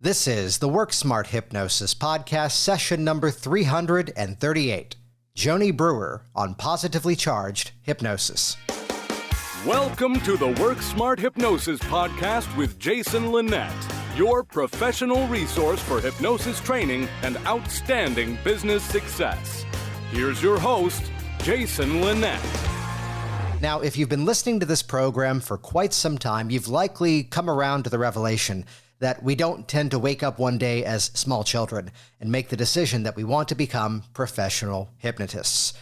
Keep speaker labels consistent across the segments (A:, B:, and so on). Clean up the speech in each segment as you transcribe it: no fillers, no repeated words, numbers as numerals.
A: This is the Work Smart Hypnosis podcast, session number 338. Joni Brewer on positively charged hypnosis.
B: Welcome to the Work Smart Hypnosis podcast with Jason Linett, your professional resource for hypnosis training and outstanding business success. Here's your host, Jason Linett.
A: Now, if you've been listening to this program for quite some time, you've likely come around to the revelation that we don't tend to wake up one day as small children and make the decision that we want to become professional hypnotists.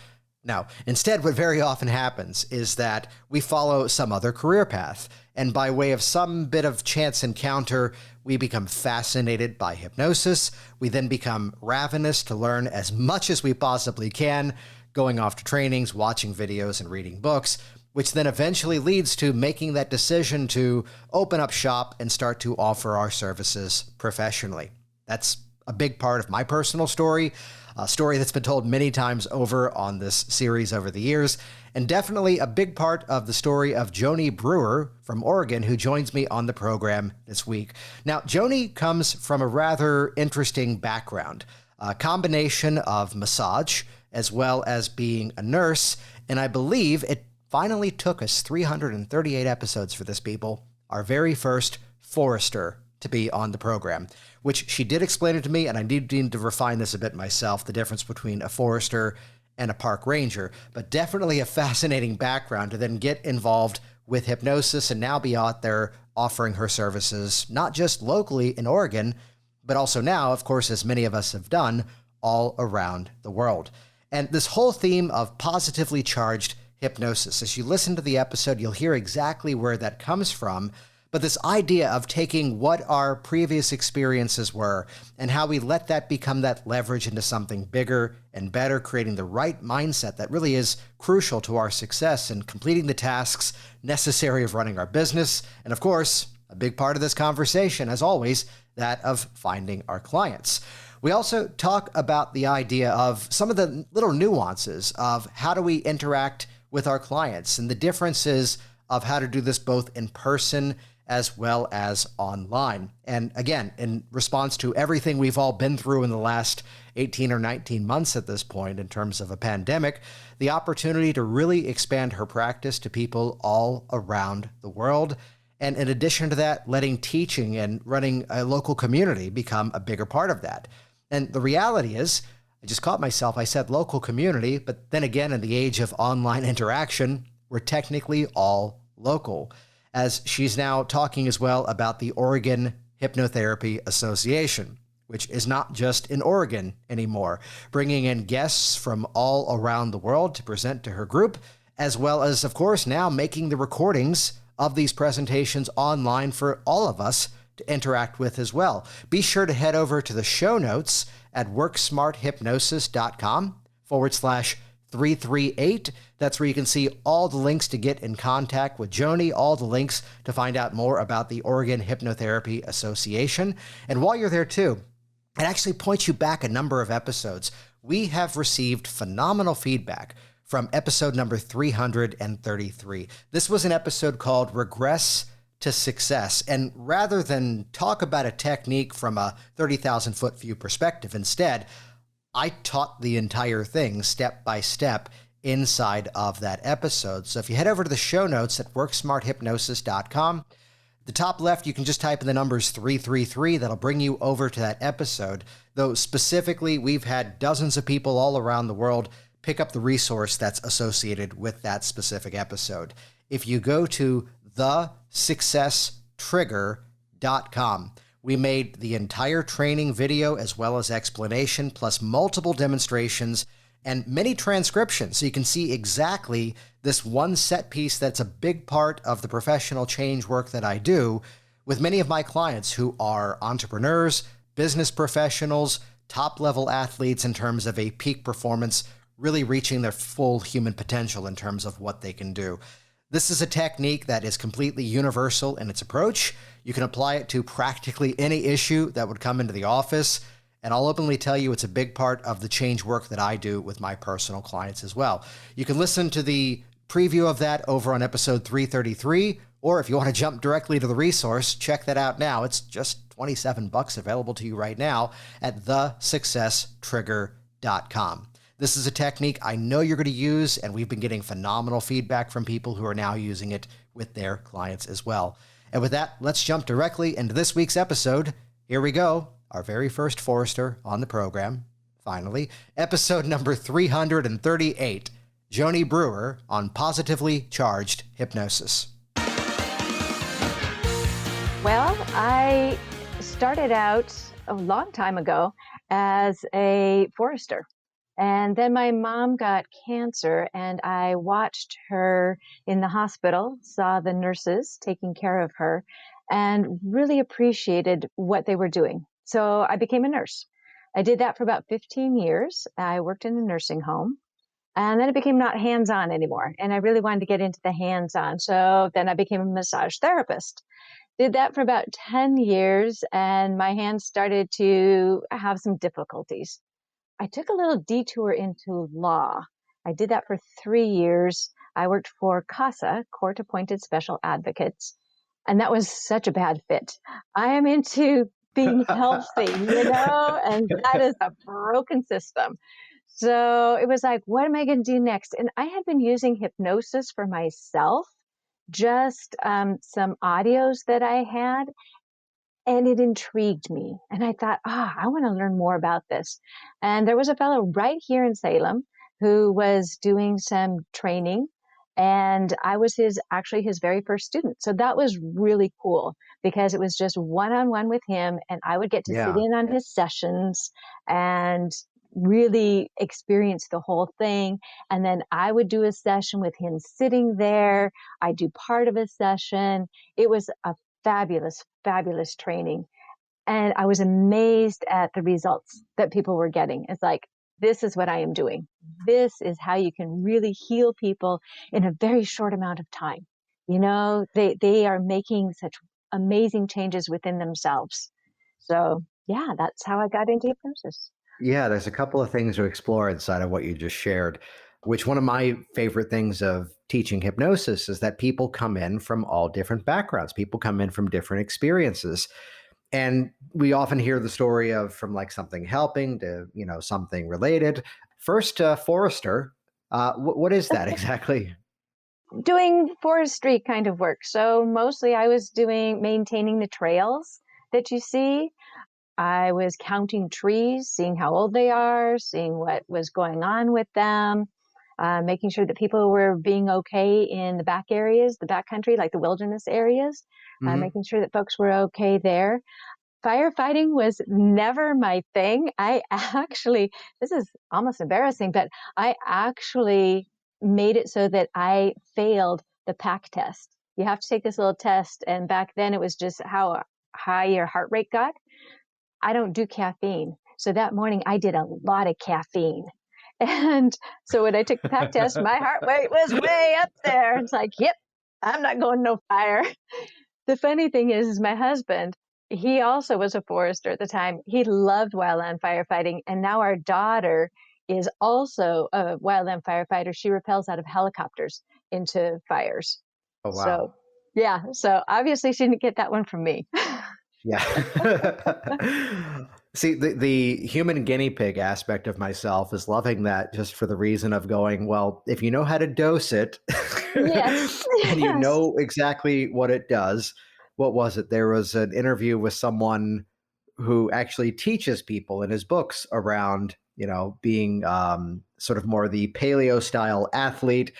A: Now, instead, what very often happens is that we follow some other career path, and by way of some bit of chance encounter, we become fascinated by hypnosis. We then become ravenous to learn as much as we possibly can, going off to trainings, watching videos, and reading books, which then eventually leads to making that decision to open up shop and start to offer our services professionally. That's a big part of my personal story, a story that's been told many times over on this series over the years, and definitely a big part of the story of Joni Brewer from Oregon, who joins me on the program this week. Now, Joni comes from a rather interesting background, a combination of massage as well as being a nurse, and I believe it finally took us 338 episodes for this, people, our very first forester to be on the program, which she did explain it to me, and I need to refine this a bit myself, the difference between a forester and a park ranger, but definitely a fascinating background to then get involved with hypnosis and now be out there offering her services, not just locally in Oregon, but also now, of course, as many of us have done, all around the world. And this whole theme of positively charged hypnosis. As you listen to the episode, you'll hear exactly where that comes from. But this idea of taking what our previous experiences were and how we let that become that leverage into something bigger and better, creating the right mindset that really is crucial to our success and completing the tasks necessary of running our business. And of course, a big part of this conversation, as always, that of finding our clients. We also talk about the idea of some of the little nuances of how do we interact with our clients and the differences of how to do this both in person as well as online. And again, in response to everything we've all been through in the last 18 or 19 months at this point in terms of a pandemic, the opportunity to really expand her practice to people all around the world. And in addition to that, letting teaching and running a local community become a bigger part of that. And the reality is, I just caught myself, I said local community, but then again, in the age of online interaction, we're technically all local, as she's now talking as well about the Oregon Hypnotherapy Association, which is not just in Oregon anymore, bringing in guests from all around the world to present to her group, as well as, of course, now making the recordings of these presentations online for all of us to interact with as well. Be sure to head over to the show notes at worksmarthypnosis.com/338. That's where you can see all the links to get in contact with Joni, all the links to find out more about the Oregon Hypnotherapy Association. And while you're there too, it actually points you back a number of episodes. We have received phenomenal feedback from episode number 333. This was an episode called Regress to Success. And rather than talk about a technique from a 30,000 foot view perspective, instead, I taught the entire thing step by step inside of that episode. So if you head over to the show notes at worksmarthypnosis.com, the top left, you can just type in the numbers 333. That'll bring you over to that episode. Though specifically, we've had dozens of people all around the world pick up the resource that's associated with that specific episode. If you go to thesuccesstrigger.com, we made the entire training video as well as explanation, plus multiple demonstrations and many transcriptions, so you can see exactly this one set piece that's a big part of the professional change work that I do with many of my clients who are entrepreneurs, business professionals, top-level athletes in terms of a peak performance, really reaching their full human potential in terms of what they can do. This is a technique that is completely universal in its approach. You can apply it to practically any issue that would come into the office, and I'll openly tell you it's a big part of the change work that I do with my personal clients as well. You can listen to the preview of that over on episode 333. Or if you want to jump directly to the resource, check that out now. It's just $27 available to you right now at thesuccesstrigger.com. This is a technique I know you're going to use, and we've been getting phenomenal feedback from people who are now using it with their clients as well. And with that, let's jump directly into this week's episode. Here we go. Our very first Forester on the program. Finally, episode number 338, Joni Brewer on positively charged hypnosis.
C: Well, I started out a long time ago as a Forester. And then my mom got cancer, and I watched her in the hospital, saw the nurses taking care of her, and really appreciated what they were doing. So I became a nurse. I did that for about 15 years. I worked in a nursing home, and then it became not hands-on anymore. And I really wanted to get into the hands-on. So then I became a massage therapist. Did that for about 10 years, and my hands started to have some difficulties. I took a little detour into law. I did that for 3 years. I worked for CASA, Court Appointed Special Advocates, and that was such a bad fit. I am into being healthy, and that is a broken system. So it was like, what am I going to do next? And I had been using hypnosis for myself, just some audios that I had. And it intrigued me. And I thought, I want to learn more about this. And there was a fellow right here in Salem who was doing some training. And I was actually his very first student. So that was really cool because it was just one-on-one with him. And I would get to sit in on his sessions and really experience the whole thing. And then I would do a session with him sitting there. I'd do part of a session. It was a fabulous, fabulous training. And I was amazed at the results that people were getting. It's like, this is what I am doing. This is how you can really heal people in a very short amount of time. They are making such amazing changes within themselves. So yeah, that's how I got into hypnosis.
A: Yeah, there's a couple of things to explore inside of what you just shared, which one of my favorite things of teaching hypnosis is that people come in from all different backgrounds. People come in from different experiences. And we often hear the story of from like something helping to, something related. First, Forester, what is that exactly?
C: Doing forestry kind of work. So mostly I was maintaining the trails that you see. I was counting trees, seeing how old they are, seeing what was going on with them, making sure that people were being okay in the back areas, the backcountry, like the wilderness areas, making sure that folks were okay there. Firefighting was never my thing. This is almost embarrassing, but I actually made it so that I failed the PAC test. You have to take this little test, and back then it was just how high your heart rate got. I don't do caffeine. So that morning I did a lot of caffeine. And so when I took the PAC test, my heart rate was way up there. It's like, yep, I'm not going no fire. The funny thing is my husband, he also was a forester at the time. He loved wildland firefighting. And now our daughter is also a wildland firefighter. She rappels out of helicopters into fires.
A: Oh, wow.
C: So, yeah. So obviously she didn't get that one from me.
A: Yeah. See, the human guinea pig aspect of myself is loving that just for the reason of going, well, if you know how to dose it
C: Yes.
A: and you know exactly what it does, what was it? There was an interview with someone who actually teaches people in his books around, being sort of more the paleo style athlete.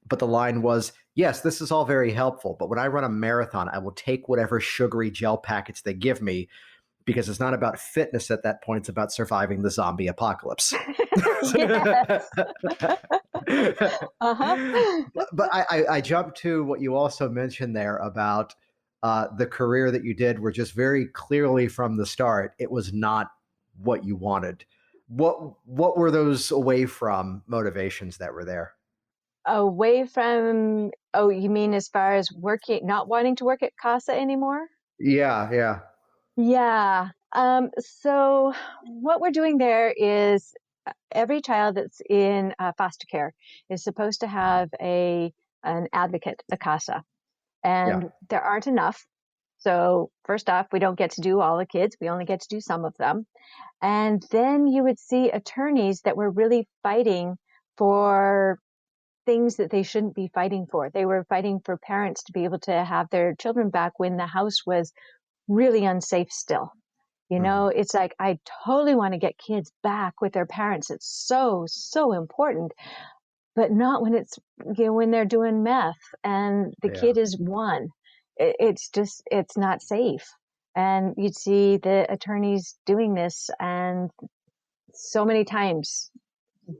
A: But the line was, yes, this is all very helpful, but when I run a marathon, I will take whatever sugary gel packets they give me because it's not about fitness at that point. It's about surviving the zombie apocalypse. But I jumped to what you also mentioned there about the career that you did were just very clearly from the start, it was not what you wanted. What were those away from motivations that were there?
C: Away from, you mean as far as not wanting to work at CASA anymore?
A: Yeah.
C: Yeah. So what we're doing there is every child that's in foster care is supposed to have a an advocate, a CASA,
A: Yeah.
C: and there aren't enough. So first off, we don't get to do all the kids. We only get to do some of them. And then you would see attorneys that were really fighting for things that they shouldn't be fighting for. They were fighting for parents to be able to have their children back when the house was really unsafe still.
A: Hmm.
C: It's like, I totally want to get kids back with their parents. It's so, so important, but not when it's, when they're doing meth and the
A: Yeah.
C: kid is one. It's not safe. And you'd see the attorneys doing this, and so many times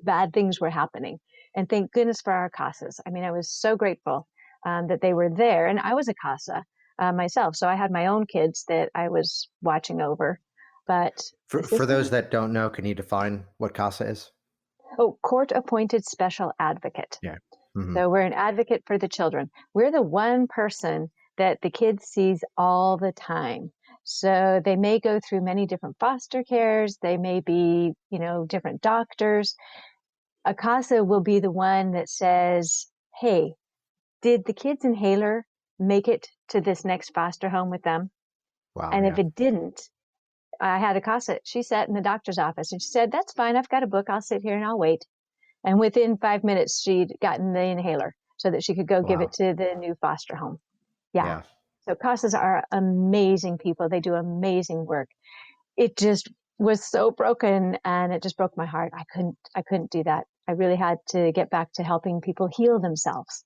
C: bad things were happening. And thank goodness for our CASAs. I mean, I was so grateful that they were there. And I was a CASA myself. So I had my own kids that I was watching over. But the
A: For those
C: system,
A: that don't know, can you define what CASA is?
C: court appointed special advocate.
A: Yeah. Hmm.
C: So we're an advocate for the children. We're the one person that the kid sees all the time. So they may go through many different foster cares. They may be, different doctors. A CASA will be the one that says, hey, did the kid's inhaler make it to this next foster home with them?
A: Wow.
C: And if
A: Yeah.
C: it didn't, I had a CASA. She sat in the doctor's office and she said, that's fine. I've got a book. I'll sit here and I'll wait. And within 5 minutes, she'd gotten the inhaler so that she could go give it
A: Wow.
C: to the new foster home. Yeah.
A: Yeah.
C: So CASAs are amazing people. They do amazing work. It just was so broken, and it just broke my heart. I couldn't do that. I really had to get back to helping people heal themselves.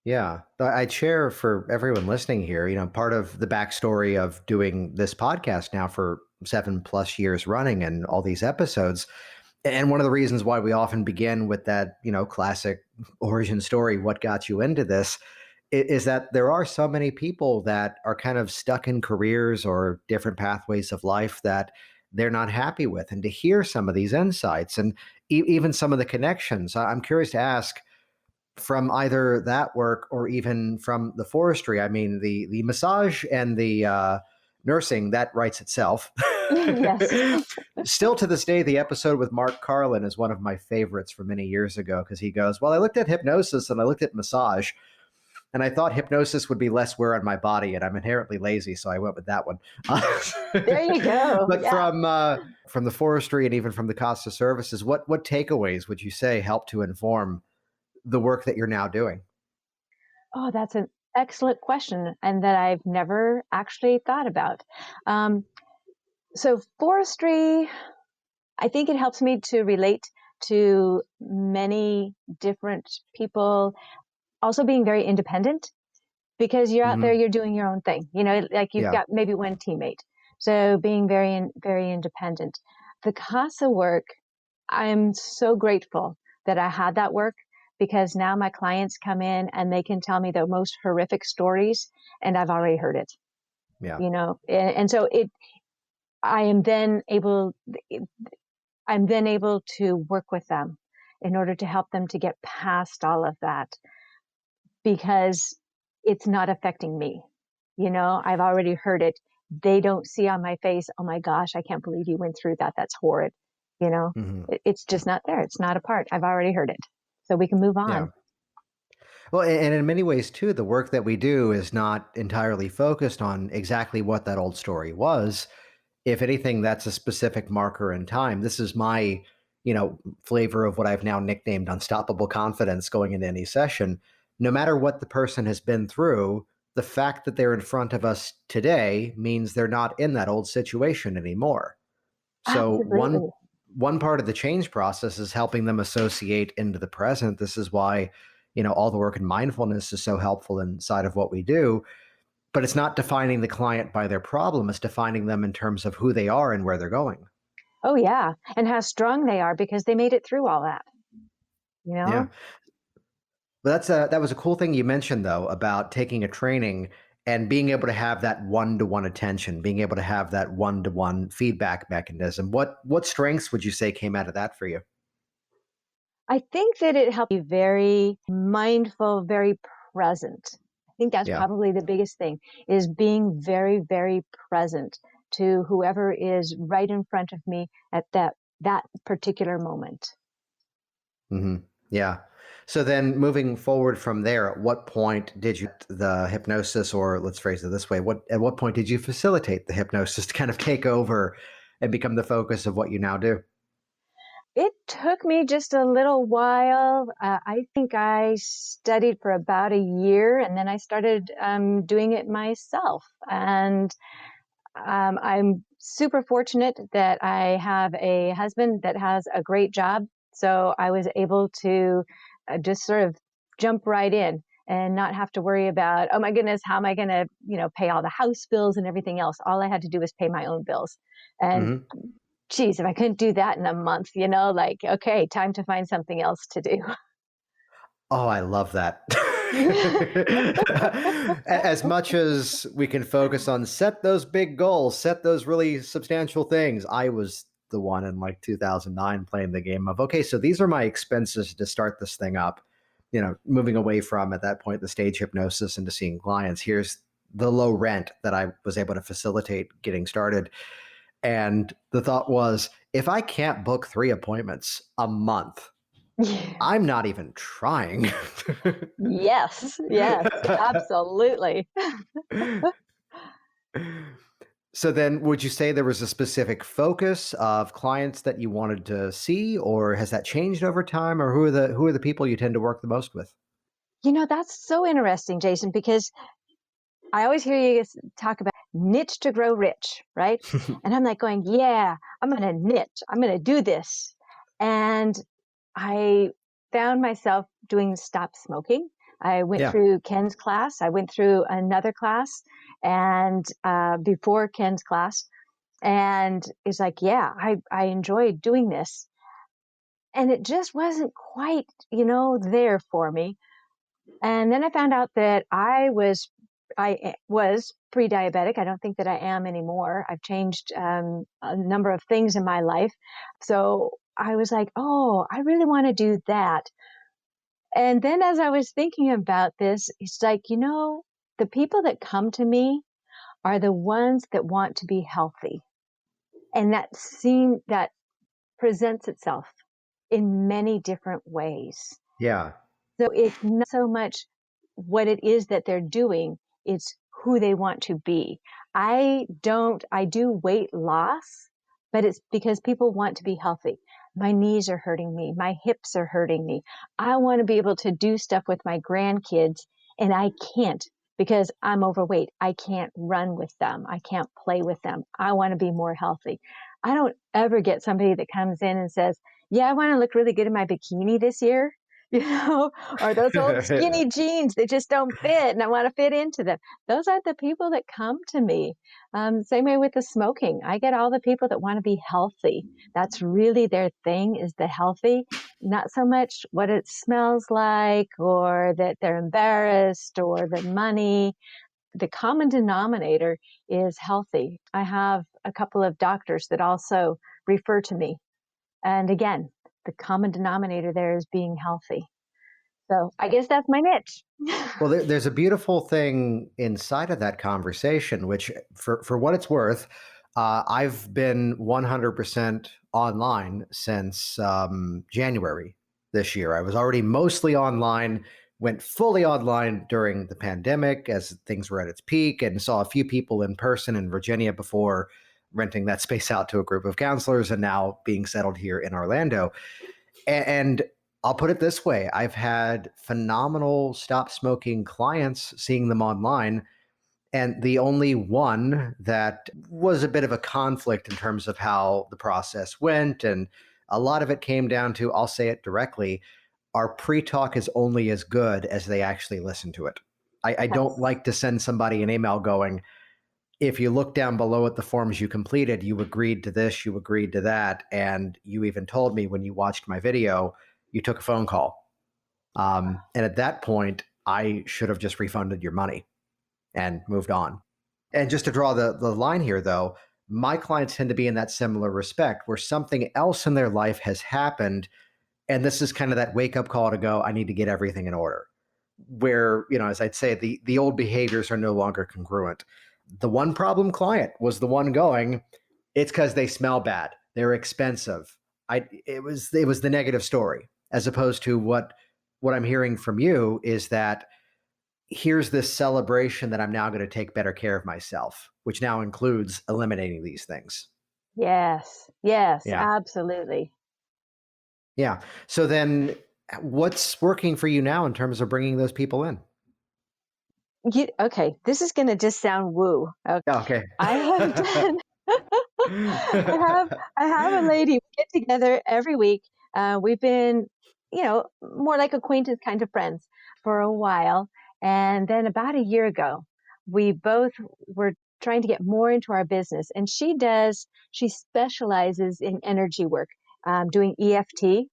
A: Yeah. I'd share for everyone listening here, part of the backstory of doing this podcast now for 7+ years running and all these episodes. And one of the reasons why we often begin with that, classic origin story, what got you into this, is that there are so many people that are kind of stuck in careers or different pathways of life that they're not happy with. And to hear some of these insights and even some of the connections, I'm curious to ask from either that work or even from the forestry. I mean, the massage and the nursing, that writes itself.
C: Yes.
A: Still to this day, the episode with Mark Carlin is one of my favorites from many years ago because he goes, well, I looked at hypnosis and I looked at massage and I thought hypnosis would be less wear on my body, and I'm inherently lazy, so I went with that one.
C: There you go.
A: But
C: Yeah.
A: from the forestry and even from the cost of services, what takeaways would you say help to inform the work that you're now doing?
C: Oh, that's an excellent question, and that I've never actually thought about. Um, so forestry, I think it helps me to relate to many different people, also being very independent, because you're out there,
A: Hmm.
C: you're doing your own thing, like you've
A: Yeah.
C: got maybe one teammate. So being very independent. The CASA work, I'm so grateful that I had that work, because now my clients come in and they can tell me the most horrific stories, and I've already heard it,
A: Yeah.
C: and so I am then able, I'm then able to work with them in order to help them to get past all of that, because it's not affecting me. I've already heard it. They don't see on my face, oh my gosh, I can't believe you went through that. That's horrid.
A: Hmm.
C: It's just not there. It's not a part. I've already heard it. So we can move
A: Yeah.
C: on.
A: Well, and in many ways too, the work that we do is not entirely focused on exactly what that old story was. If anything, that's a specific marker in time. This is my, flavor of what I've now nicknamed unstoppable confidence going into any session. No matter what the person has been through, the fact that they're in front of us today means they're not in that old situation anymore. So
C: Absolutely.
A: one part of the change process is helping them associate into the present. This is why, all the work in mindfulness is so helpful inside of what we do. But it's not defining the client by their problem, it's defining them in terms of who they are and where they're going.
C: Oh, yeah. And how strong they are because they made it through all that, you
A: Yeah.
C: know?
A: But that was a cool thing you mentioned though about taking a training and being able to have that one-to-one attention, being able to have that one-to-one feedback mechanism. What strengths would you say came out of that for you?
C: I think that it helped me very mindful, very present. I think that's
A: Yeah.
C: probably the biggest thing, is being very, very present to whoever is right in front of me at that particular moment.
A: Hmm. Yeah. So then moving forward from there, at what point did you the hypnosis, or let's phrase it this way, at what point did you facilitate the hypnosis to kind of take over and become the focus of what you now do?
C: It took me just a little while. I think I studied for about a year, and then I started doing it myself. And I'm super fortunate that I have a husband that has a great job. So I was able to just sort of jump right in and not have to worry about, oh my goodness, how am I going to, pay all the house bills and everything else? All I had to do was pay my own bills. And
A: Hmm.
C: geez, if I couldn't do that in a month, like, okay, time to find something else to do.
A: Oh, I love that. As much as we can focus on set those big goals, set those really substantial things, I was the one in like 2009 playing the game of, okay, so these are my expenses to start this thing up. Moving away from at that point the stage hypnosis into seeing clients. Here's the low rent that I was able to facilitate getting started. And the thought was, if I can't book 3 appointments a month, I'm not even trying.
C: Yes, yes, absolutely.
A: So then would you say there was a specific focus of clients that you wanted to see, or has that changed over time, or who are the people you tend to work the most with?
C: That's so interesting, Jason, because I always hear you talk about niche to grow rich, right? And I'm like going, yeah, I'm going to niche. I'm going to do this. And I found myself doing stop smoking. I went
A: Yeah.
C: through Ken's class. I went through another class and before Ken's class. And it's like, yeah, I enjoyed doing this. And it just wasn't quite, there for me. And then I found out that I was pre-diabetic. I don't think that I am anymore. I've changed a number of things in my life. So I was like, oh, I really want to do that. And then as I was thinking about this, it's like, the people that come to me are the ones that want to be healthy. And that presents itself in many different ways.
A: Yeah.
C: So it's not so much what it is that they're doing, it's who they want to be. I do weight loss, but it's because people want to be healthy. My knees are hurting me. My hips are hurting me. I want to be able to do stuff with my grandkids and I can't because I'm overweight. I can't run with them. I can't play with them. I want to be more healthy. I don't ever get somebody that comes in and says, yeah, I want to look really good in my bikini this year. you know, or those old skinny jeans that just don't fit and I want to fit into them. Those are the people that come to me. Same way with the smoking. I get all the people that want to be healthy. That's really their thing, is the healthy, not so much what it smells like or that they're embarrassed or the money. The common denominator is healthy. I have a couple of doctors that also refer to me. And again, the common denominator there is being healthy. So I guess that's my niche.
A: Well, there's a beautiful thing inside of that conversation, which, for what it's worth, I've been 100% online since January this year. I was already mostly online, went fully online during the pandemic as things were at its peak, and saw a few people in person in Virginia before renting that space out to a group of counselors, and now being settled here in Orlando. And I'll put it this way, I've had phenomenal stop smoking clients, seeing them online. And the only one that was a bit of a conflict in terms of how the process went, and a lot of it came down to, I'll say it directly, our pre talk is only as good as they actually listen to it. I don't
C: Yes.
A: like to send somebody an email going, if you look down below at the forms you completed, you agreed to this, you agreed to that, and you even told me when you watched my video, you took a phone call. And at that point, I should have just refunded your money and moved on. And just to draw the line here, though, my clients tend to be in that similar respect where something else in their life has happened. And this is kind of that wake up call to go, I need to get everything in order. Where, as I'd say, the old behaviors are no longer congruent. The one problem client was the one going, it's because they smell bad. They're expensive. It was the negative story, as opposed to what what I'm hearing from you is that here's this celebration that I'm now going to take better care of myself, which now includes eliminating these things.
C: Yes. Yes,
A: Yeah.
C: absolutely.
A: Yeah. So then what's working for you now in terms of bringing those people in?
C: Okay, this is going to just sound woo. Okay.
A: Yeah, okay.
C: I have done I have a lady, we get together every week. We've been, more like acquaintance kind of friends for a while. And then about a year ago, we both were trying to get more into our business. And she specializes in energy work, doing EFT,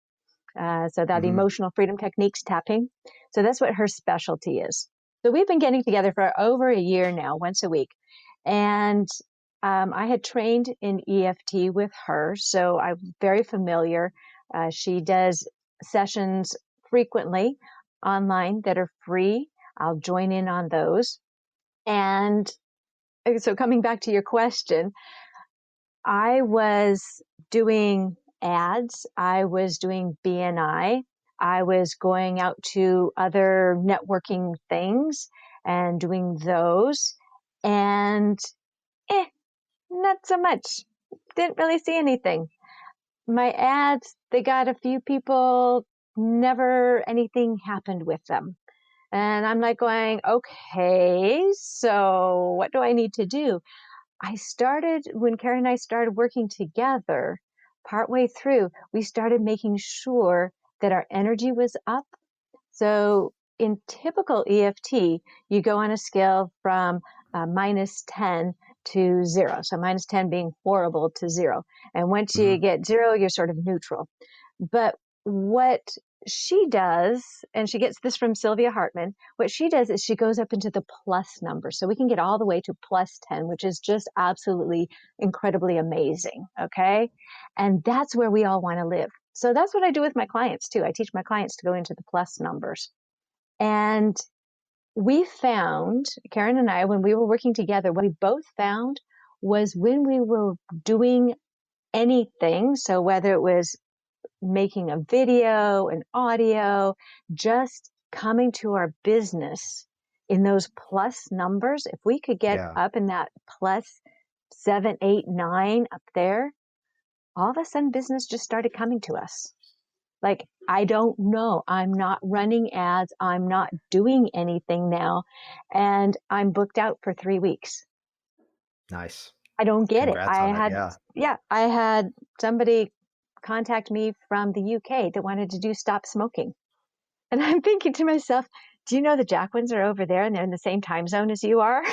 C: so that
A: Mhm.
C: emotional freedom techniques tapping. So that's what her specialty is. So we've been getting together for over a year now, once a week. And I had trained in EFT with her, so I'm very familiar. She does sessions frequently online that are free. I'll join in on those. And so coming back to your question, I was doing ads, I was doing BNI, I was going out to other networking things and doing those. And not so much. Didn't really see anything. My ads, they got a few people, never anything happened with them. And I'm like going, okay, so what do I need to do? When Karen and I started working together, partway through, we started making sure that our energy was up. So in typical EFT, you go on a scale from -10 to 0. So -10 being horrible to 0. And once you
A: Mhm.
C: get 0, you're sort of neutral. But what she does, and she gets this from Sylvia Hartman, what she does is she goes up into the plus number. So we can get all the way to +10, which is just absolutely incredibly amazing. Okay. And that's where we all want to live. So that's what I do with my clients too. I teach my clients to go into the plus numbers. And we found, Karen and I, when we were working together, what we both found was when we were doing anything, so whether it was making a video, an audio, just coming to our business in those plus numbers, if we could get
A: Yeah.
C: up in that +7, 8, 9 up there, all of a sudden business just started coming to us. Like, I don't know. I'm not running ads. I'm not doing anything now. And I'm booked out for 3 weeks.
A: Nice.
C: I don't get it.
A: Congrats on that. Yeah.
C: I had somebody contact me from the UK that wanted to do stop smoking. And I'm thinking to myself, do you know the Jacquins are over there and they're in the same time zone as you are?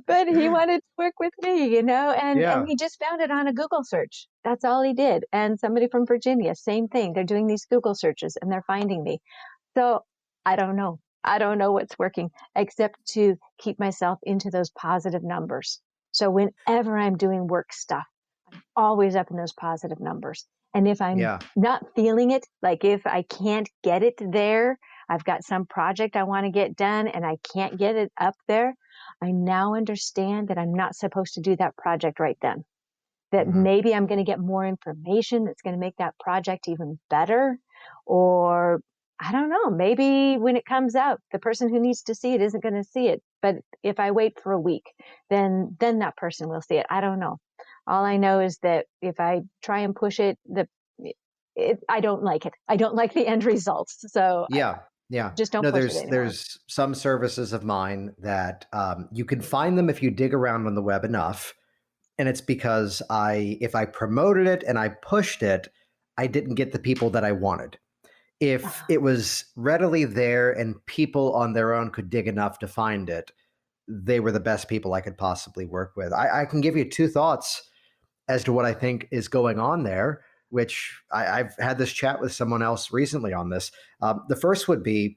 C: But he wanted to work with me, and
A: Yeah.
C: he just found it on a Google search. That's all he did. And somebody from Virginia, same thing. They're doing these Google searches and they're finding me. So I don't know. I don't know what's working except to keep myself into those positive numbers. So whenever I'm doing work stuff, I'm always up in those positive numbers. And if I'm
A: Yeah.
C: not feeling it, like if I can't get it there, I've got some project I want to get done and I can't get it up there, I now understand that I'm not supposed to do that project right then. That
A: Mhm.
C: maybe I'm going to get more information that's going to make that project even better. Or I don't know, maybe when it comes out, the person who needs to see it isn't going to see it. But if I wait for a week, then that person will see it. I don't know. All I know is that if I try and push it, I don't like it. I don't like the end results. So I
A: Yeah. Yeah.
C: just don't
A: No,
C: push it
A: there's
C: anymore.
A: there's some services of mine that you can find them if you dig around on the web enough. And it's because if I promoted it and I pushed it, I didn't get the people that I wanted. If it was readily there and people on their own could dig enough to find it, they were the best people I could possibly work with. I can give you two thoughts as to what I think is going on there, which I've had this chat with someone else recently on this. The first would be,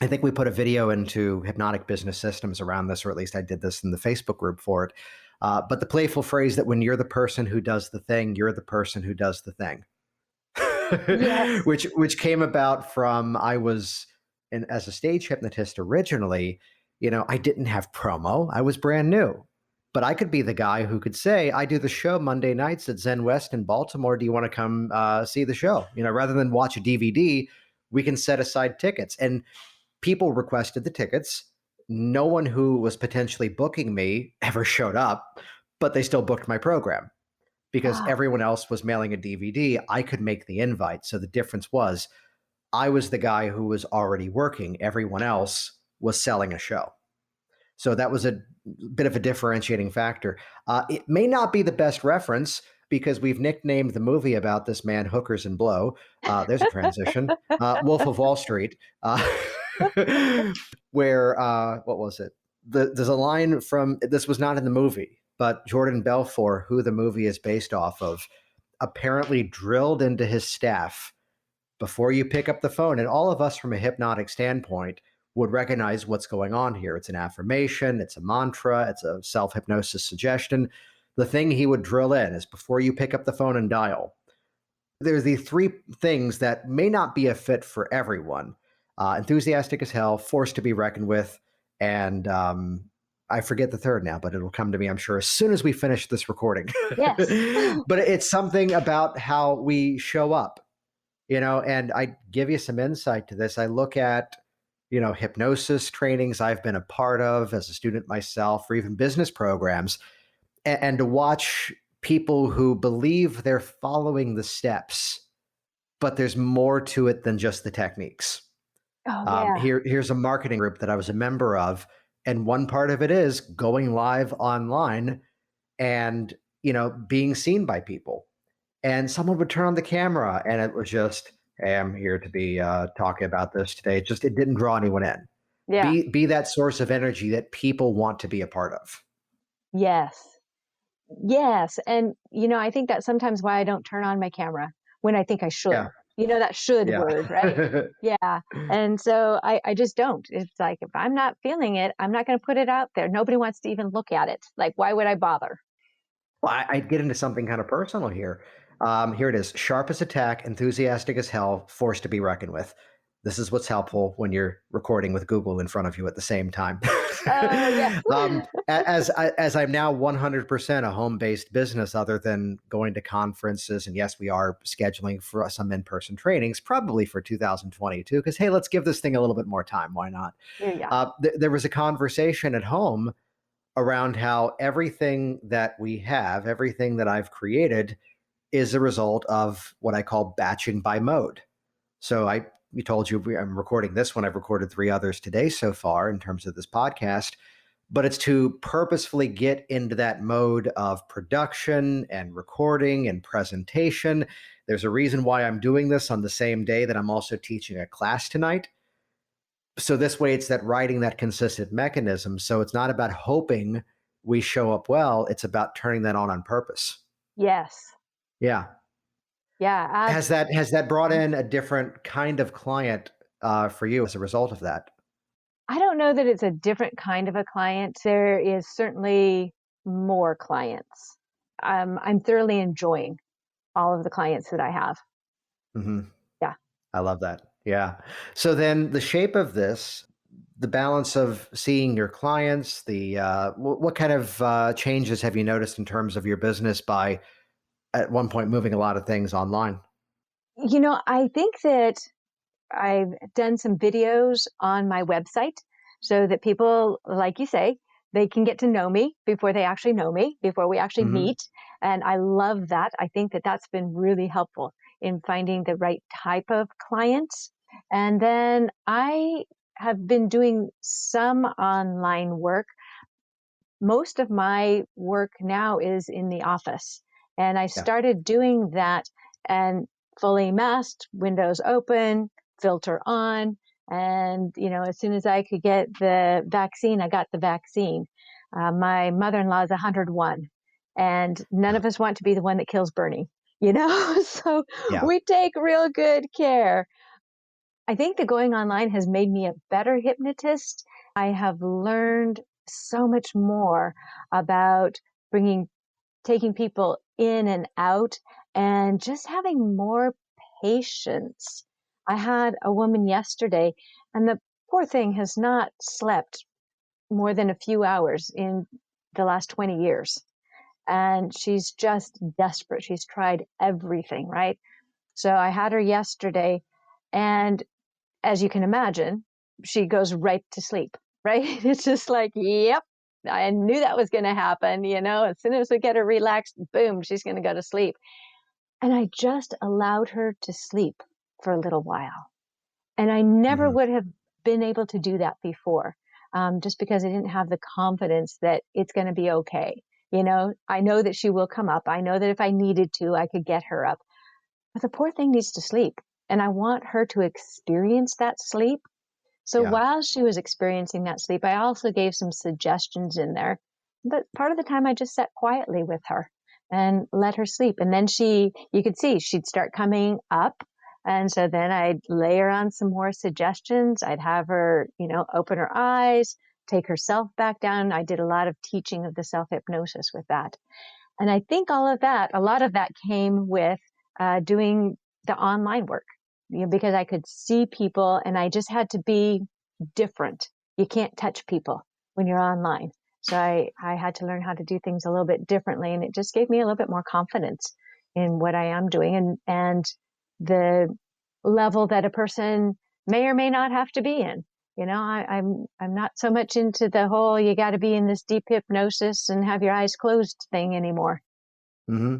A: I think we put a video into Hypnotic Business Systems around this, or at least I did this in the Facebook group for it. But the playful phrase that when you're the person who does the thing, you're the person who does the thing.
C: Yes.
A: which came about from I was as a stage hypnotist originally, I didn't have promo. I was brand new. But I could be the guy who could say, I do the show Monday nights at Zen West in Baltimore. Do you want to come see the show? Rather than watch a DVD, we can set aside tickets. And people requested the tickets. No one who was potentially booking me ever showed up, but they still booked my program because
C: Ah,
A: everyone else was mailing a DVD. I could make the invite. So the difference was I was the guy who was already working. Everyone else was selling a show. So that was a bit of a differentiating factor. It may not be the best reference because we've nicknamed the movie about this man Hookers and Blow. There's a transition. Wolf of Wall Street, where what was it? There's a line from this was not in the movie, but Jordan Belfort, who the movie is based off of, apparently drilled into his staff before you pick up the phone. And all of us from a hypnotic standpoint would recognize what's going on here. It's an affirmation, it's a mantra, it's a self hypnosis suggestion. The thing he would drill in is before you pick up the phone and dial, there's the three things that may not be a fit for everyone: enthusiastic as hell, forced to be reckoned with, and I forget the third now, but it'll come to me, I'm sure, as soon as we finish this recording.
C: yes.
A: But it's something about how we show up, and I give you some insight to this. I look at, hypnosis trainings I've been a part of as a student myself, or even business programs, and to watch people who believe they're following the steps, but there's more to it than just the techniques.
C: Oh, yeah.
A: Here's a marketing group that I was a member of, and one part of it is going live online and being seen by people. And someone would turn on the camera, and it was just, "Hey, I'm here to be talking about this today." It didn't draw anyone in.
C: Yeah.
A: Be that source of energy that people want to be a part of.
C: Yes. Yes. And, I think that's sometimes why I don't turn on my camera when I think I should.
A: Yeah,
C: That should
A: yeah.
C: word, right? Yeah. And so I just don't. It's like, if I'm not feeling it, I'm not going to put it out there. Nobody wants to even look at it. Like, why would I bother?
A: Well, I'd get into something kind of personal here. Here it is: sharp as a tack, enthusiastic as hell, forced to be reckoned with. This is what's helpful when you're recording with Google in front of you at the same time.
C: Oh, yes.
A: As I'm now 100% a home-based business, other than going to conferences, and yes, we are scheduling for some in-person trainings, probably for 2022. Because hey, let's give this thing a little bit more time. Why not?
C: Yeah.
A: There was a conversation at home around how everything that we have, everything that I've created, is a result of what I call batching by mode. So we told you I'm recording this one. I've recorded 3 others today so far in terms of this podcast, but it's to purposefully get into that mode of production and recording and presentation. There's a reason why I'm doing this on the same day that I'm also teaching a class tonight. So this way it's that writing that consistent mechanism. So it's not about hoping we show up well. It's about turning that on purpose.
C: Yes.
A: Yeah.
C: Yeah.
A: Has that brought in a different kind of client for you as a result of that?
C: I don't know that it's a different kind of a client. There is certainly more clients. I'm thoroughly enjoying all of the clients that I have.
A: Hmm.
C: Yeah.
A: I love that. Yeah. So then the shape of this, the balance of seeing your clients, what kind of changes have you noticed in terms of your business by at one point moving a lot of things online?
C: I think that I've done some videos on my website so that people, like you say, they can get to know me before they actually know me, before we actually
A: Hmm.
C: meet. And I love that. I think that that's been really helpful in finding the right type of clients. And then I have been doing some online work. Most of my work now is in the office. And I
A: Yeah.
C: started doing that and fully masked, windows open, filter on. And, as soon as I could get the vaccine, I got the vaccine. My mother in law is 101, and none of us want to be the one that kills Bernie, So
A: Yeah.
C: we take real good care. I think that going online has made me a better hypnotist. I have learned so much more about taking people in and out and just having more patience. I had a woman yesterday, and the poor thing has not slept more than a few hours in the last 20 years. And she's just desperate. She's tried everything, right? So I had her yesterday, and as you can imagine, she goes right to sleep, right? It's just like, yep, I knew that was going to happen. As soon as we get her relaxed, boom, she's going to go to sleep. And I just allowed her to sleep for a little while. And I never would have been able to do that before, just because I didn't have the confidence that it's going to be okay. I know that she will come up. I know that if I needed to, I could get her up. But the poor thing needs to sleep. And I want her to experience that sleep. So
A: Yeah.
C: while she was experiencing that sleep, I also gave some suggestions in there. But part of the time I just sat quietly with her and let her sleep. And then you could see she'd start coming up. And so then I'd layer on some more suggestions. I'd have her, open her eyes, take herself back down. I did a lot of teaching of the self-hypnosis with that. And I think a lot of that came with doing the online work, because I could see people and I just had to be different. You can't touch people when you're online. So I had to learn how to do things a little bit differently. And it just gave me a little bit more confidence in what I am doing and the level that a person may or may not have to be in. I'm not so much into the whole, you got to be in this deep hypnosis and have your eyes closed thing anymore.
A: Mm-hmm.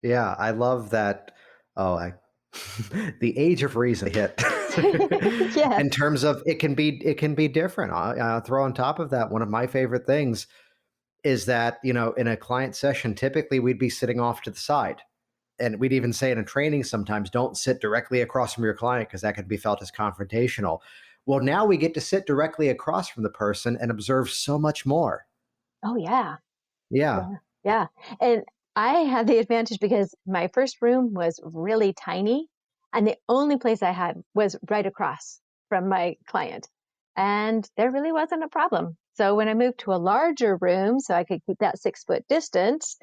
A: Yeah, I love that. The age of reason hit.
C: Yes.
A: In terms of it can be different. I'll throw on top of that, one of my favorite things is that, in a client session, typically we'd be sitting off to the side. And we'd even say in a training sometimes, don't sit directly across from your client because that could be felt as confrontational. Well, now we get to sit directly across from the person and observe so much more.
C: Oh, yeah.
A: Yeah.
C: Yeah. Yeah. And I had the advantage because my first room was really tiny and the only place I had was right across from my client. And there really wasn't a problem. So when I moved to a larger room so I could keep that 6-foot distance,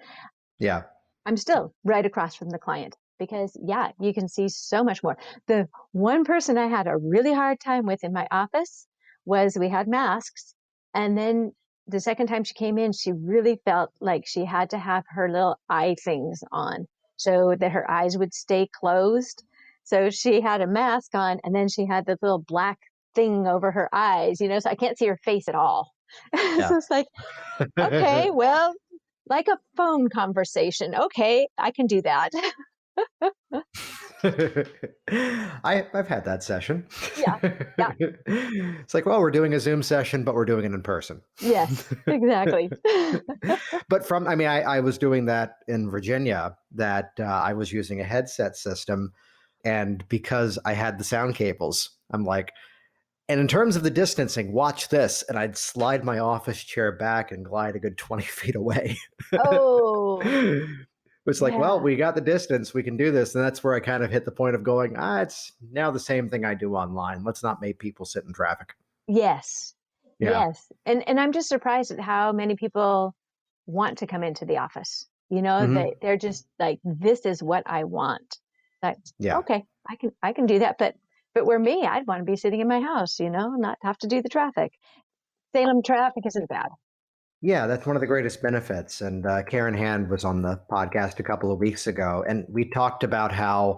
A: Yeah.
C: I'm still right across from the client because, yeah, you can see so much more. The one person I had a really hard time with in my office was we had masks. And then the second time she came in, she really felt like she had to have her little eye things on so that her eyes would stay closed. So she had a mask on and then she had this little black thing over her eyes, so I can't see her face at all.
A: Yeah.
C: So it's like, okay, well, like a phone conversation. Okay, I can do that.
A: I've had that session.
C: Yeah. Yeah.
A: It's like, well, we're doing a Zoom session, but we're doing it in person.
C: Yes, exactly.
A: But I was doing that in Virginia, that I was using a headset system. And because I had the sound cables, I'm like, and in terms of the distancing, watch this. And I'd slide my office chair back and glide a good 20 feet away.
C: Oh,
A: It's like, well,
C: yeah.
A: we got the distance, we can do this. And that's where I kind of hit the point of going, it's now the same thing I do online. Let's not make people sit in traffic.
C: Yes.
A: Yeah.
C: Yes. And I'm just surprised at how many people want to come into the office.
A: Hmm.
C: They're just like, this is what I want. Like,
A: Yeah.
C: okay, I can do that. But where me, I'd want to be sitting in my house, not have to do the traffic. Salem traffic isn't bad.
A: Yeah, that's one of the greatest benefits. And Karen Hand was on the podcast a couple of weeks ago, and we talked about how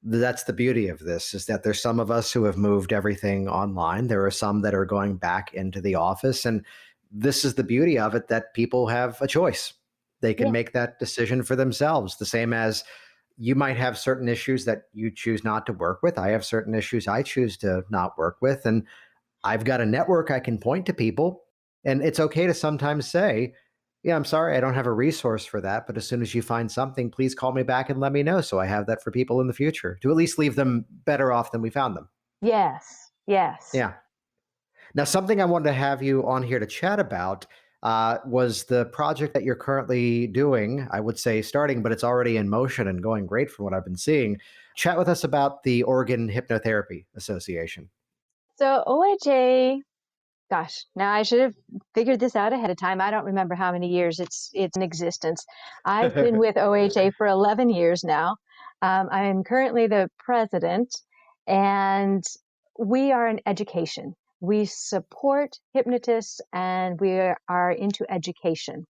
A: that's the beauty of this, is that there's some of us who have moved everything online. There are some that are going back into the office. And this is the beauty of it, that people have a choice. They can
C: Yeah.
A: make that decision for themselves, the same as you might have certain issues that you choose not to work with. I have certain issues I choose to not work with. And I've got a network I can point to people. And it's okay to sometimes say, yeah, I'm sorry, I don't have a resource for that. But as soon as you find something, please call me back and let me know, so I have that for people in the future, to at least leave them better off than we found them.
C: Yes. Yes.
A: Yeah. Now, something I wanted to have you on here to chat about was the project that you're currently doing. I would say starting, but it's already in motion and going great from what I've been seeing. Chat with us about the Oregon Hypnotherapy Association.
C: So OHA, gosh, now I should have figured this out ahead of time. I don't remember how many years it's in existence. I've been with OHA for 11 years now. I am currently the president, and we are an education. We support hypnotists and we are into education.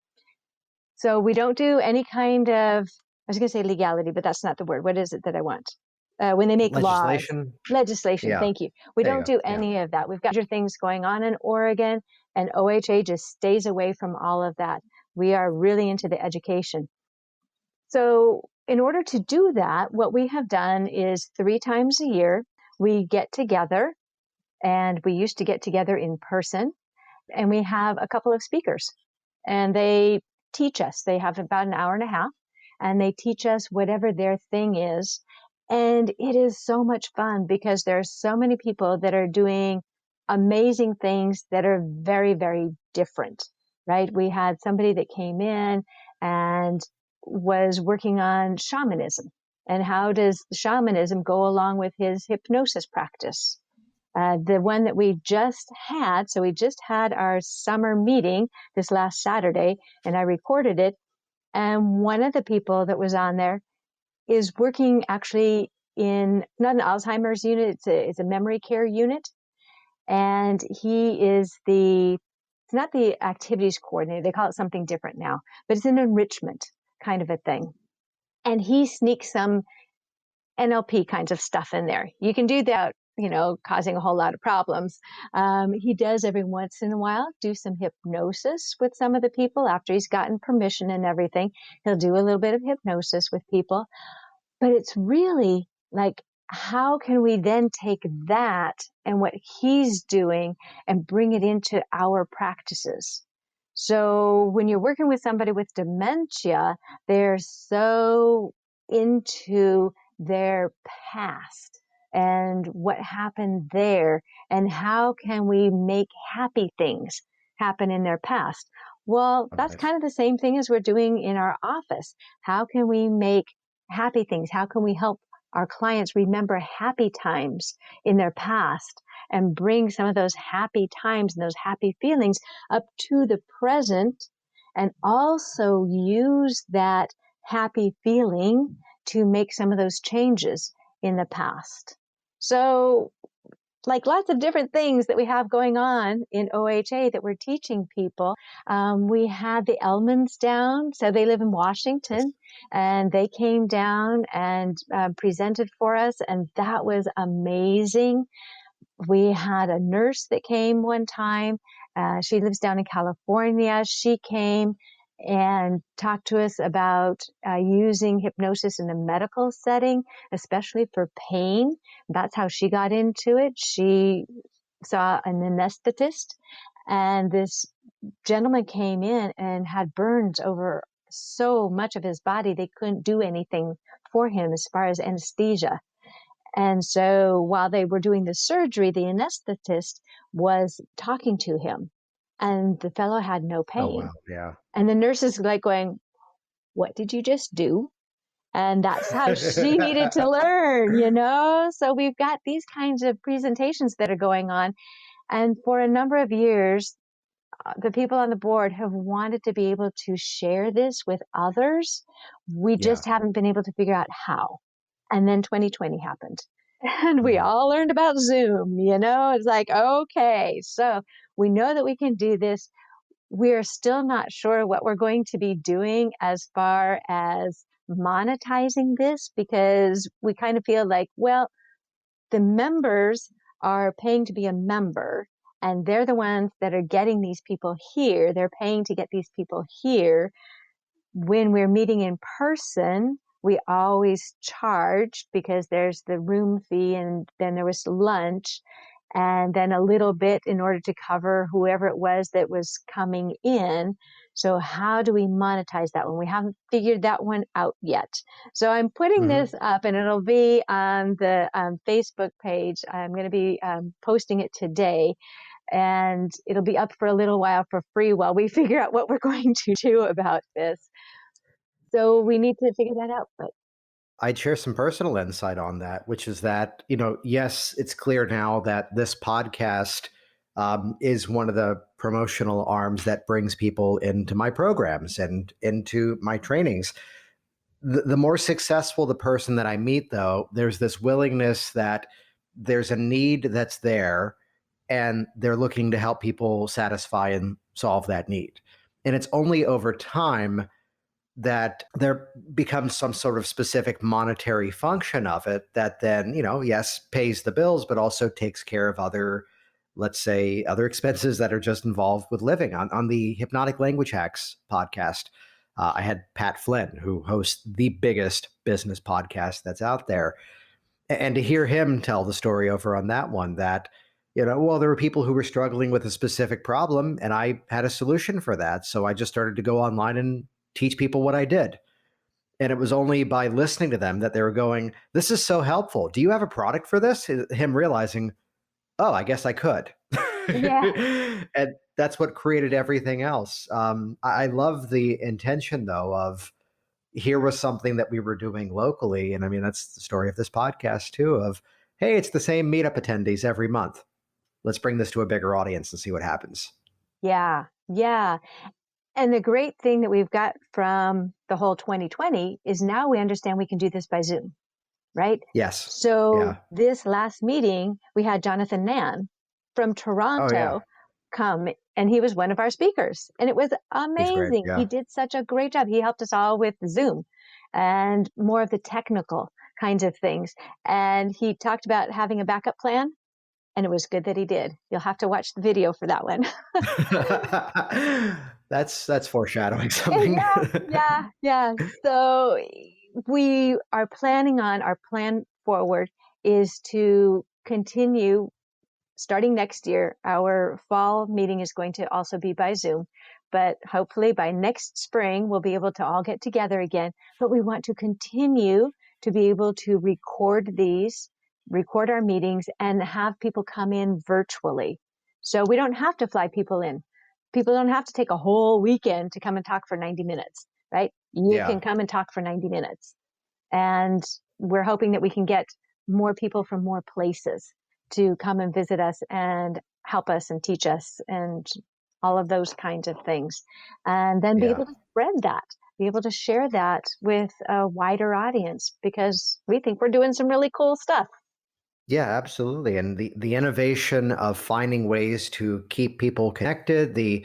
C: So we don't do any kind of, I was going to say legality, but that's not the word. What is it that I want? When they make laws. Legislation.
A: Yeah.
C: Thank you. We
A: There you
C: don't
A: go.
C: do
A: Yeah.
C: any of that. We've got other things going on in Oregon, and OHA just stays away from all of that. We are really into the education. So in order to do that, what we have done is 3 times a year, we get together, and we used to get together in person, and we have a couple of speakers, and they teach us. They have about an hour and a half, and they teach us whatever their thing is. And it is so much fun because there are so many people that are doing amazing things that are very, very different, right? We had somebody that came in and was working on shamanism. And how does shamanism go along with his hypnosis practice? The one that we just had, so we just had our summer meeting this last Saturday, and I recorded it. And one of the people that was on there is working actually in not an Alzheimer's unit, it's a memory care unit. And he is it's not the activities coordinator, they call it something different now, but it's an enrichment kind of a thing. And he sneaks some NLP kinds of stuff in there. You can do that, causing a whole lot of problems. He does every once in a while do some hypnosis with some of the people after he's gotten permission and everything. He'll do a little bit of hypnosis with people, but it's really like, how can we then take that and what he's doing and bring it into our practices? So when you're working with somebody with dementia, they're so into their past and what happened there, and how can we make happy things happen in their past? Well, that's kind of the same thing as we're doing in our office. How can we make happy things? How can we help our clients remember happy times in their past and bring some of those happy times and those happy feelings up to the present, and also use that happy feeling to make some of those changes in the past? So like lots of different things that we have going on in OHA that we're teaching people. We had the Elmans down, so they live in Washington, and they came down and presented for us, and that was amazing. We had a nurse that came one time. She lives down in California. She came and talked to us about using hypnosis in a medical setting, especially for pain. That's how she got into it. She saw an anesthetist, and this gentleman came in and had burns over so much of his body, they couldn't do anything for him as far as anesthesia. And so while they were doing the surgery, the anesthetist was talking to him, and the fellow had no pain.
A: Oh, wow. Yeah.
C: And the nurse is like going, "What did you just do?" And that's how she needed to learn. So we've got these kinds of presentations that are going on. And for a number of years, the people on the board have wanted to be able to share this with others. We just haven't been able to figure out how. And then 2020 happened. And we all learned about Zoom, It's like, okay, so we know that we can do this. We're still not sure what we're going to be doing as far as monetizing this, because we kind of feel like, well, the members are paying to be a member, and they're the ones that are getting these people here. They're paying to get these people here. When we're meeting in person, we always charged because there's the room fee, and then there was lunch, and then a little bit in order to cover whoever it was that was coming in. So how do we monetize that one? We haven't figured that one out yet. So I'm putting this up, and it'll be on the Facebook page. I'm going to be posting it today, and it'll be up for a little while for free while we figure out what we're going to do about this. So we need to figure that out. But
A: I'd share some personal insight on that, which is that, yes, it's clear now that this podcast is one of the promotional arms that brings people into my programs and into my trainings. The more successful the person that I meet, though, there's this willingness that there's a need that's there, and they're looking to help people satisfy and solve that need. And it's only over time that there becomes some sort of specific monetary function of it that then, yes, pays the bills, but also takes care of other, let's say, other expenses that are just involved with living. On the Hypnotic Language Hacks podcast, I had Pat Flynn, who hosts the biggest business podcast that's out there. And to hear him tell the story over on that one that, well, there were people who were struggling with a specific problem and I had a solution for that. So I just started to go online and teach people what I did. And it was only by listening to them that they were going, this is so helpful. Do you have a product for this? Him realizing, oh, I guess I could.
C: Yeah.
A: And that's what created everything else. I love the intention, though, of here was something that we were doing locally. And I mean, that's the story of this podcast, too, of, hey, it's the same meetup attendees every month. Let's bring this to a bigger audience and see what happens.
C: Yeah. Yeah. And the great thing that we've got from the whole 2020 is now we understand we can do this by Zoom, right?
A: Yes.
C: So this last meeting, we had Jonathan Mann from Toronto come, and he was one of our speakers. And it was amazing.
A: Great,
C: He did such a great job. He helped us all with Zoom and more of the technical kinds of things. And he talked about having a backup plan. And it was good that he did. You'll have to watch the video for that one.
A: That's foreshadowing something.
C: Yeah. So we are planning on, our plan forward is to continue starting next year. Our fall meeting is going to also be by Zoom, but hopefully by next spring, we'll be able to all get together again. But we want to continue to be able to record our meetings and have people come in virtually. So we don't have to fly people in. People don't have to take a whole weekend to come and talk for 90 minutes, right? You can come and talk for 90 minutes. And we're hoping that we can get more people from more places to come and visit us and help us and teach us and all of those kinds of things. And then be able to spread that, be able to share that with a wider audience, because we think we're doing some really cool stuff.
A: Yeah, absolutely. And the innovation of finding ways to keep people connected, the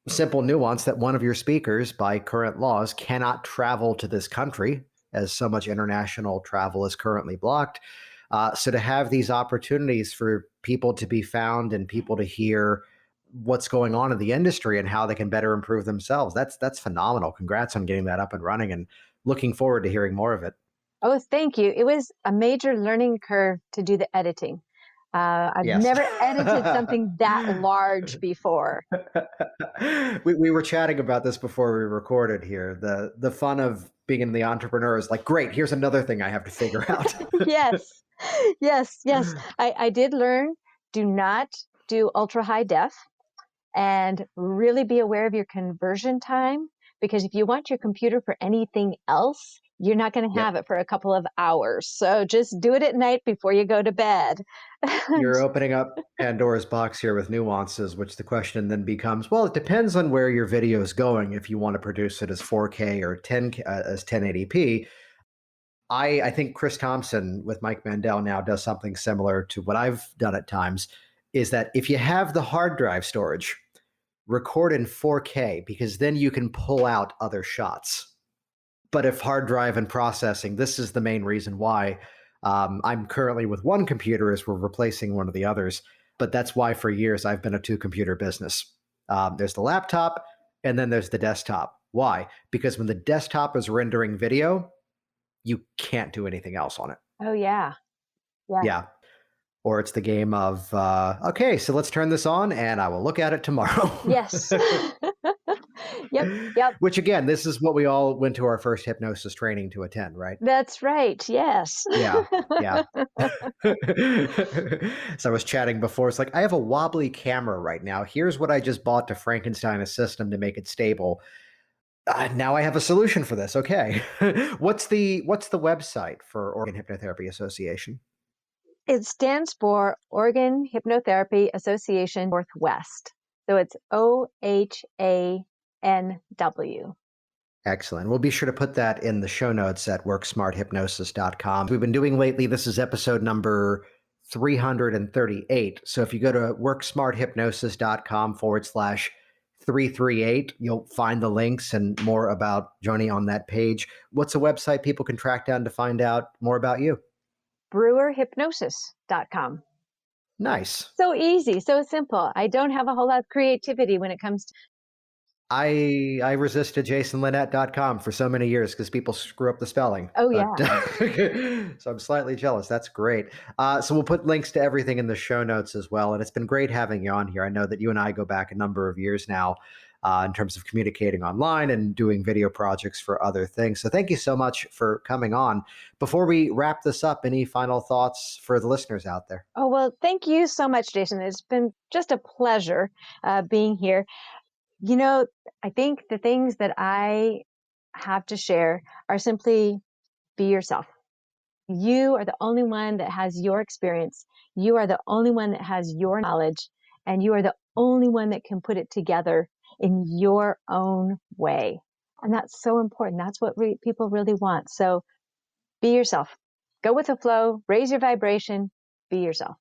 A: simple nuance that one of your speakers, by current laws, cannot travel to this country, as so much international travel is currently blocked. So to have these opportunities for people to be found and people to hear what's going on in the industry and how they can better improve themselves, that's phenomenal. Congrats on getting that up and running, and looking forward to hearing more of it.
C: Oh, thank you. It was a major learning curve to do the editing. I've never edited something that large before.
A: We were chatting about this before we recorded here. The fun of being the entrepreneur is like, great, here's another thing I have to figure out.
C: Yes. I did learn, do not do ultra high def, and really be aware of your conversion time, because if you want your computer for anything else, you're not going to have it for a couple of hours. So just do it at night before you go to bed.
A: You're opening up Pandora's box here with nuances, which the question then becomes, well, it depends on where your video is going. If you want to produce it as 4K or 10 as 1080p, I think Chris Thompson with Mike Mandel now does something similar to what I've done at times, is that if you have the hard drive storage, record in 4K, because then you can pull out other shots. But if hard drive and processing, this is the main reason why I'm currently with one computer as we're replacing one of the others. But that's why for years I've been a two-computer business. There's the laptop and then there's the desktop. Why? Because when the desktop is rendering video, you can't do anything else on it.
C: Oh, yeah.
A: Or it's the game of, okay, so let's turn this on and I will look at it tomorrow.
C: Yes. Yep.
A: Which again, this is what we all went to our first hypnosis training to attend, right?
C: That's right. Yes.
A: Yeah. So I was chatting before. It's like, I have a wobbly camera right now. Here's what I just bought to Frankenstein a system to make it stable. Now I have a solution for this. Okay. What's the website for Oregon Hypnotherapy Association?
C: It stands for Oregon Hypnotherapy Association Northwest. So it's OHANW.
A: Excellent. We'll be sure to put that in the show notes at worksmarthypnosis.com. We've been doing lately, this is episode number WSH338. So if you go to worksmarthypnosis.com/338, you'll find the links and more about Joni on that page. What's a website people can track down to find out more about you?
C: brewerhypnosis.com.
A: Nice.
C: So easy, so simple. I don't have a whole lot of creativity when it comes to.
A: I resisted jasonlinett.com for so many years because people screw up the spelling.
C: Oh,
A: But,
C: yeah.
A: so I'm slightly jealous. That's great. So we'll put links to everything in the show notes as well. And it's been great having you on here. I know that you and I go back a number of years now in terms of communicating online and doing video projects for other things. So thank you so much for coming on. Before we wrap this up, any final thoughts for the listeners out there?
C: Oh, well, thank you so much, Jason. It's been just a pleasure being here. You know, I think the things that I have to share are simply be yourself. You are the only one that has your experience. You are the only one that has your knowledge, and you are the only one that can put it together in your own way. And that's so important. That's what people really want. So be yourself. Go with the flow, raise your vibration, be yourself.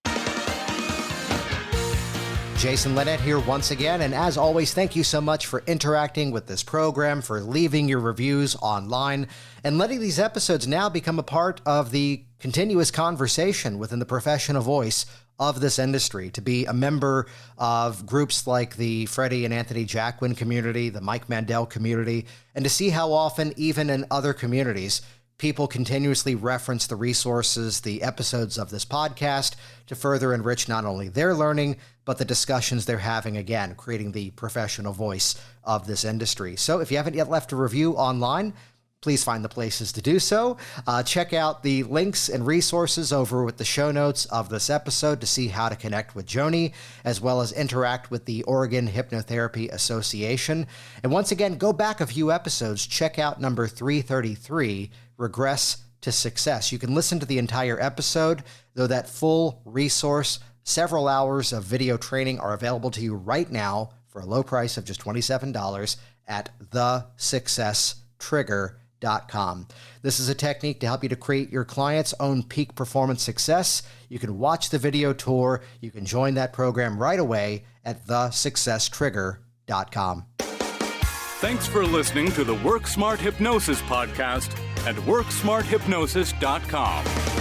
A: Jason Linett here once again, and as always, thank you so much for interacting with this program, for leaving your reviews online, and letting these episodes now become a part of the continuous conversation within the professional voice of this industry, to be a member of groups like the Freddie and Anthony Jacquin community, the Mike Mandel community, and to see how often, even in other communities, people continuously reference the resources, the episodes of this podcast to further enrich not only their learning, but the discussions they're having, again, creating the professional voice of this industry. So if you haven't yet left a review online, please find the places to do so. Check out the links and resources over with the show notes of this episode to see how to connect with Joni, as well as interact with the Oregon Hypnotherapy Association. And once again, go back a few episodes, check out number 333, Regress to Success. You can listen to the entire episode, though that full resource, several hours of video training are available to you right now for a low price of just $27 at thesuccesstrigger.com. This is a technique to help you to create your client's own peak performance success. You can watch the video tour. You can join that program right away at thesuccesstrigger.com.
B: Thanks for listening to the Work Smart Hypnosis podcast at worksmarthypnosis.com.